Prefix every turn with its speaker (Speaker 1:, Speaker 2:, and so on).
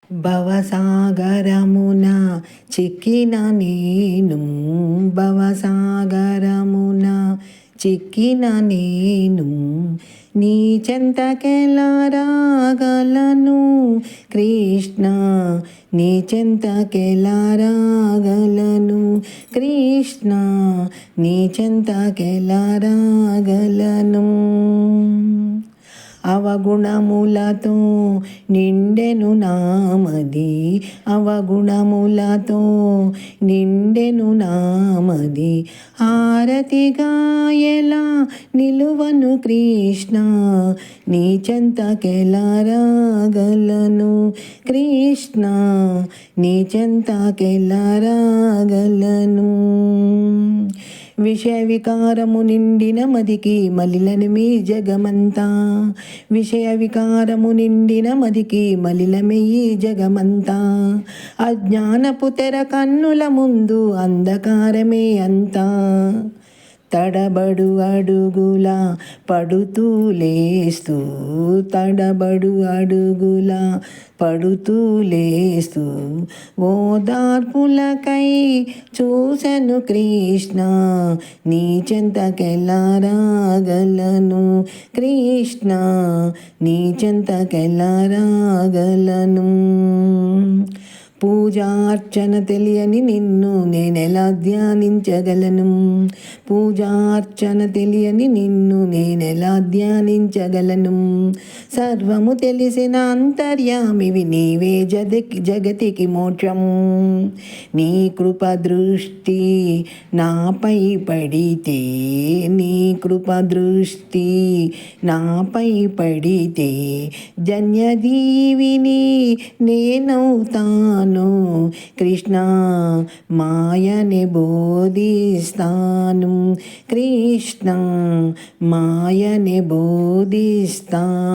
Speaker 1: భవసాగరమున చిక్కిన నేను, భవసాగరమున చిక్కిన నేను, నీ చెంతకెలా రాగలను కృష్ణ, నీ చెంతకెలా రాగలను కృష్ణ, నీ చెంతకెలా రాగలను. అవగుణములతో నిండెను నామది, అవగుణములతో నిండెను నామది, హారతిగా ఎలా నిలువను కృష్ణ, నీ చెంతకెలా రాగలను కృష్ణ, నీ చెంతకెలా రాగలను. విషయ వికారము నిండిన మదికి మలిలమే జగమంతా, విషయ వికారము నిండిన మదికి మలిలమే జగమంతా, అజ్ఞానపు తెర కన్నుల ముందు అంధకారమే అంతా, తడబడు అడుగుల పడుతూ లేస్తూ, తడబడు అడుగుల పడుతూ లేస్తూ, ఓదార్పులకై చూసెను కృష్ణ, నీ చెంతకెలా రాగలను కృష్ణ, నీ చెంతకెలా రాగలను. పూజార్చన తెలియని నిన్ను నేనెలా ధ్యానించగలను, పూజార్చన తెలియని నిన్ను నేనెలా ధ్యానించగలను, సర్వము తెలిసిన అంతర్యామివి నీవే జగతికి మోక్షం, నీ కృప దృష్టి నాపై పడితే, నీ కృప దృష్టి నాపై పడితే, జన్యదీవిని నేనవుతాను కృష్ణ, మాయని బోధిస్తాను కృష్ణ, మాయని బోధిస్తాను.